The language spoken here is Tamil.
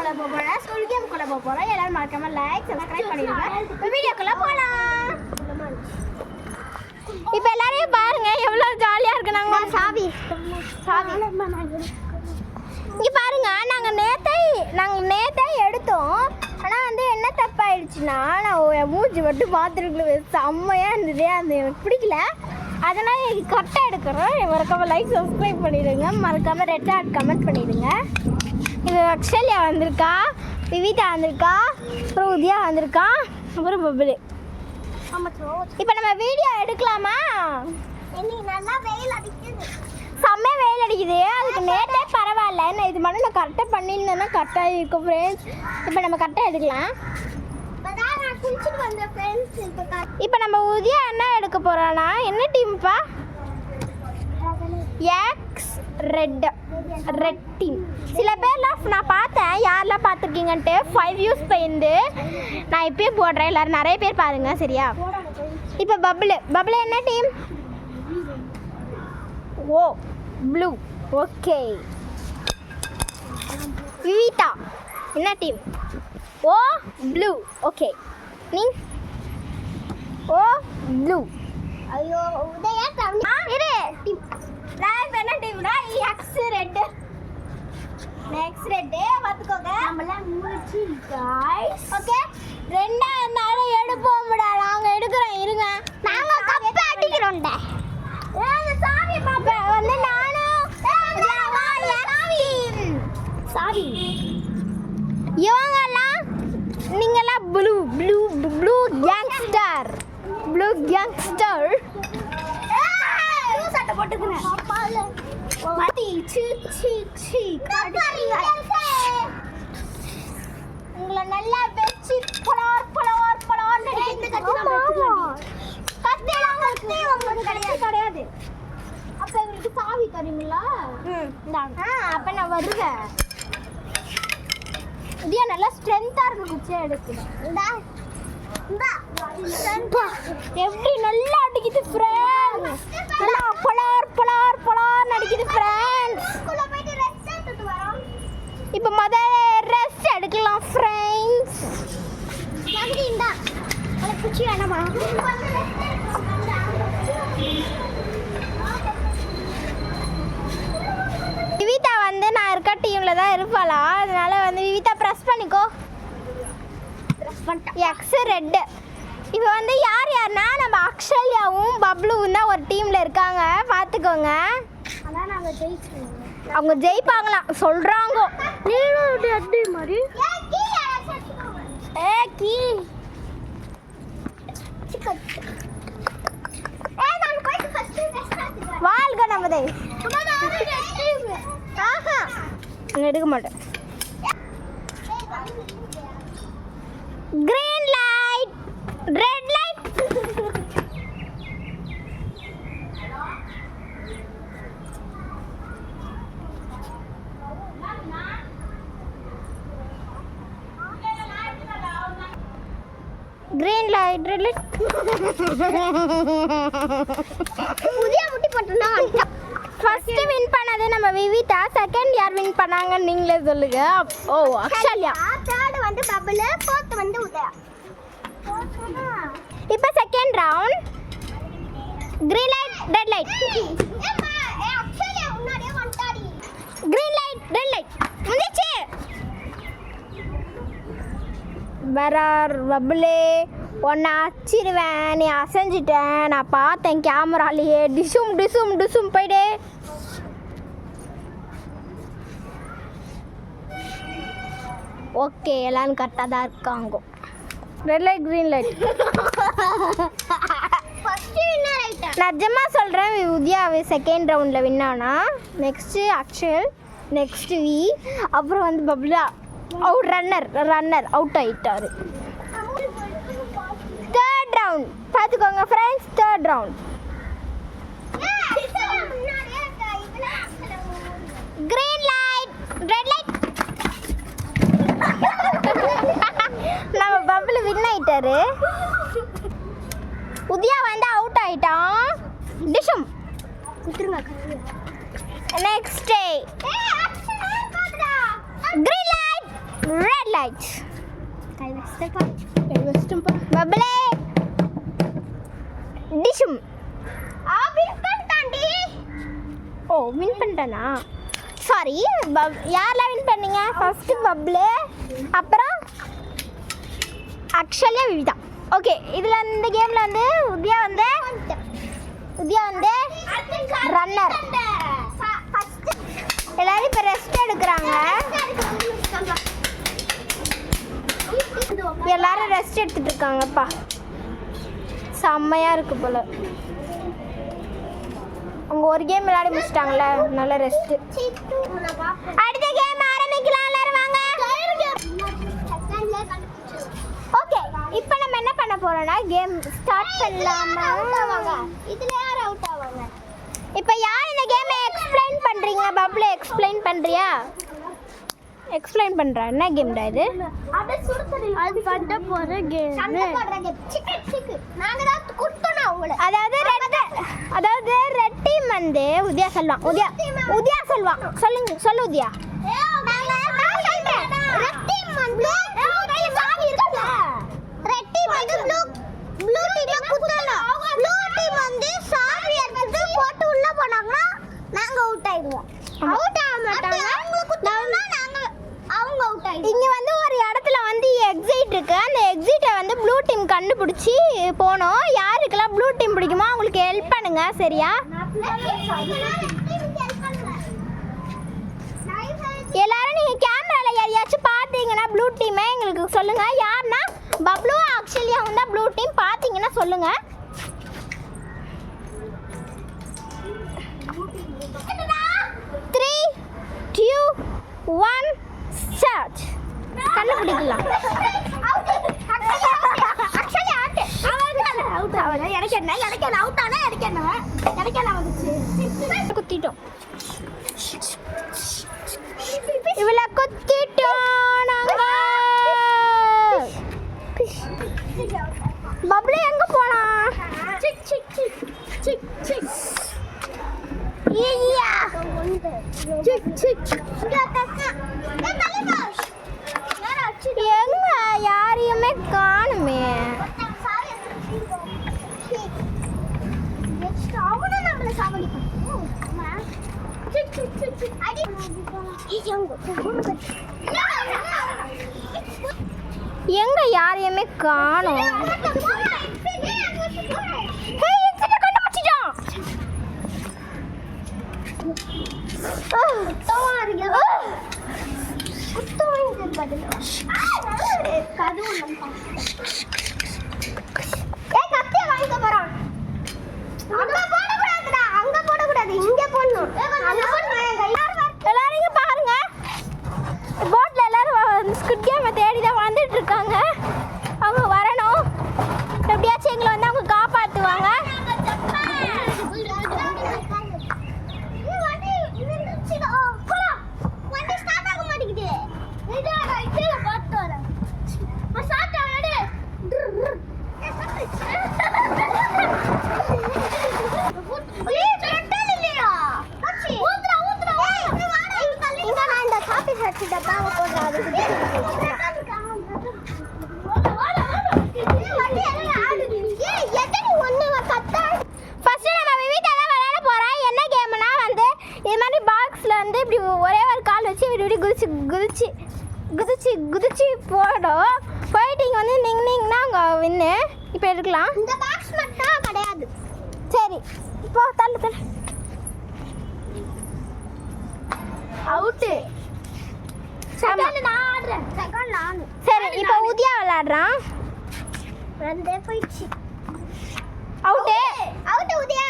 கேமுக்குள்ள போறோம். ஸ்கூல் கேமுக்குள்ள போறோம். எல்லாரும் மறக்காம லைக் சப்ஸ்கிரைப் பண்ணிடுங்க. வீடியோக்குள்ள போலாம். இப்போ எல்லாரையும் பாருங்க எவ்வளவு ஜாலியா இருக்கு. நாங்க சாவி இங்க பாருங்க. நாங்க நேத்தே எடுத்தோம். ஆனா வந்து என்ன தப்பாயிடுச்சுன்னா நான் மூஞ்சி மட்டும் பார்த்துருக்குள்ள செம்மையா இருந்தது. அது எனக்கு பிடிக்கல. அதனால் கரெக்டாக எடுக்கிறோம். மறக்காமல் லைக் சப்ஸ்கிரைப் பண்ணிவிடுங்க. மறக்காமல் ரெட் ஹார்ட் கமெண்ட் பண்ணிவிடுங்க. இது அக்ஷல்யா வந்திருக்கா, விவிதா வந்திருக்கா, அப்புறம் உதயா வந்திருக்கா, அப்புறம் பபுலு. இப்போ நம்ம வீடியோ எடுக்கலாமா? நல்லா வெயில் அடிக்குது, செம்மையாக வெயில் அடிக்குது. அதுக்கு நேற்றே பரவாயில்ல. நான் இது மட்டும் நான் கரெக்டாக பண்ணியிருந்தேன்னா கரெக்டாக இருக்கும் ஃப்ரெண்ட்ஸ். இப்போ நம்ம கரெக்டாக எடுக்கலாம். இப்போ நம்ம உதயா என்ன எடுக்க போறோம்னா, என்ன டீம்ப்பா? X red team. சில பேர்லாம் நான் பார்த்தேன், யாரெல்லாம் பார்த்துருக்கீங்கன்ட்டு 5 views போயிருந்து. நான் இப்பயே போடுறேன், எல்லாரும் நிறைய பேர் பாருங்க சரியா? இப்போ பபுளு என்ன டீம்? ஓ ப்ளூ. ஓகே. விவிதா என்ன டீம்? ஓ ப்ளூ. ஓகே. நீ ஓ ப்ளூ. ஐயோ உதயா இரு. நான் என்ன டீம்னா எக்ஸ் ரெட். நெக்ஸ்ட் ரெட் பாத்துக்கோங்க. நம்மள மூச்சு गाइस. ஓகே. ரெண்டாவது நாள் எடுப்போம்டா. நாங்க எடுக்கறோம் இருங்க. நாங்க கப் அடிக்கறோம்டா. ஏங்க சாவி பாப்பா வந்து நானு சாவி இவங்கெல்லாம் நீங்கெல்லாம் ப்ளூ கேங்ஸ்டர். சட்டை போட்டுக்கிறேன். உங்களை நல்லா வச்சு கிடையாது. அப்ப எங்களுக்கு சாவி தரீங்களா? அப்ப நான் வருவேன். இதே நல்லா ஸ்ட்ரென்த்தா இருக்கு. குச்சியா எடுக்கணும். எப்படி நல்லா அடிக்குது ஃப்ரெண்ட்ஸ். நல்லா பலார் அடிக்குது ஃப்ரெண்ட்ஸ். இப்போ முதல்ல ரெஸ்ட் எடுக்கலாம் ஃப்ரெண்ட்ஸ். குச்சி வேணாமா? விவிதா வந்து நான் இருக்க டீம்ல தான் இருப்பாளா, அதனால வந்து விவிதா ப்ரெஸ் பண்ணிக்கோ. X red. இப்போ வந்து யாருன்னா நம்ம அக்ஷல்யாவும் பப்ளுவும் தான் ஒரு டீம்ல இருக்காங்க. பார்த்துக்கோங்க. அவங்க ஜெயிப்பாங்களாம் சொல்றாங்க. வாழ்க நமதே. எடுக்க மாட்டேன். Green light, red light. Green light, red light. புதிய முட்டி போட்டா. ஃபர்ஸ்ட் வின் பண்ணது நம்ம விவிதா. செகண்ட் யார் வின் பண்ணாங்கன்னு நீங்களே சொல்லுங்க. ஓ அக்ஷல்யா. தேர்ட் வந்து பபுல், ஃபோர்த் வந்து உதயா. இப்போ second round. Green light, red light. Akshalya முன்னாடியே வந்துட்டாடி. Green light, red light. முடிஞ்சிச்சு. வரார் பபுலே. ஒன்று அச்சிருவேன். நீ அசைஞ்சிட்டேன். நான் பார்த்தேன் கேமராலேயே. டிசும் போயிடு. ஓகே எல்லாரும் கரெக்டாக தான் இருக்காங்க. Red light, green light. நிஜமா சொல்கிறேன், உதயாவை செகண்ட் ரவுண்டில் வின்னானா. நெக்ஸ்ட்டு அக்ஷல், நெக்ஸ்ட் வி, அப்புறம் வந்து பப்ளா அவுட். ரன்னர் அவுட் ஆகிட்டாரு. தேர்ட் ரவுண்ட் பார்த்துக்கோங்க friends. Third round. Green light, red light. நம்ம பப்ளு வின் ஆயிட்டாரு. உதயா வந்து அவுட் ஆயிட்டான். டிஷும் நெக்ஸ்ட் கிரீன் லைட், பப்ளே டிஷும் ஓ வின் பண்ணிட்டானா சாரி யாரெல்லாம் வின் பண்ணீங்க ஃபர்ஸ்ட் பப்ளு அப்புறம் அக்ஷல்யா விவிதா ஓகே இதில் இந்த கேமில் வந்து உத்யா வந்து ரன்னர் எல்லாரும் இப்போ ரெஸ்ட் எடுக்கிறாங்க எல்லாரும் ரெஸ்ட் எடுத்துட்டு இருக்காங்கப்பா செம்மையா இருக்கு போல அவங்க ஒரு கேம் விளையாடி முடிச்சிட்டாங்கல்ல நல்ல ரெஸ்ட் அடுத்த கேம் ஆரம்பிக்கலாம் எல்லாரும் வாங்க ஓகே இப்போ நம்ம என்ன பண்ண போறோம்னா கேம் ஸ்டார்ட் பண்ணலாமா இதுல யார் அவுட் ஆவாங்க இப்போ யார் இந்த கேமை எக்ஸ்பிளைன் பண்றீங்க பப்ளே எக்ஸ்பிளைன் பண்றியா எக்ஸ்பிளைன் பண்றா என்ன கேம்டா இது அது பண்ண போற கேம் நாங்க தான் குட்டணும் அவங்கள அதாவது ரெட் டீம் வந்து உத்யா சொல்வான் உத்யா சொல்வான் சொல்லு உத்யா ரெட் டீம் வந்து சாவி இருக்குல ரெட் டீம் வந்து ப்ளூ டீம்ல குத்தணும் ப்ளூ டீம் வந்து சாவி எடுத்து போட்டு உள்ள போனாங்கன்னா நாங்க அவுட் ஆயிடுவோம் அவுட் ஆக மாட்டாங்க அவங்க அவுட் ஆயிடுவாங்க இங்க வந்து ஒரு இடத்துல வந்து எக்ஸிட் இருக்கு அந்த எக்ஸிட்டை வந்து ப்ளூ டீம் கண்டுபிடிச்சி போனோம் யாருக்கெல்லாம் ப்ளூ டீம் பிடிக்குமோ அவங்களுக்கு ஹெல்ப் பண்ணுங்க சரியா எல்லாரும் நீங்க கேமரால யாரையாச்சும் பாத்தீங்கன்னா ப்ளூ டீமை எங்களுக்கு சொல்லுங்க யாருன்னா பப்ளு அக்ஷல்யா வந்து ப்ளூ டீம் பாத்தீங்கன்னா சொல்லுங்க 3 2 1 ஸ்டார்ட் கண்டுபிடிக்கலாம் குத்திட்டோம் இவளை குத்திட்டோம் நாங்க பப்ளு எங்க போனா எங்க யாரையுமே காணுமே எங்க யாரையுமே காணோம் எல்லாரும் பாருங்க போட்ல எல்லாரும் ஸ்குட் கேமை தேடி தான் வந்துட்டு இருக்காங்க அவங்க வரணும் எப்படியாச்சும் எங்களை வந்து அவங்க காப்பாற்றுவாங்க குதிச்சு போடும் போயிட்டு இங்கே வந்து நின்னா அங்கே வின்னு இப்போ எடுக்கலாம் இந்த பாக்ஸ் மட்டும் கிடையாது சரி இப்போ தள்ளு அவுட்டு சரி இப்போ உத்யா விளையாடுறான் போயிடுச்சு அவுட்டு உத்யா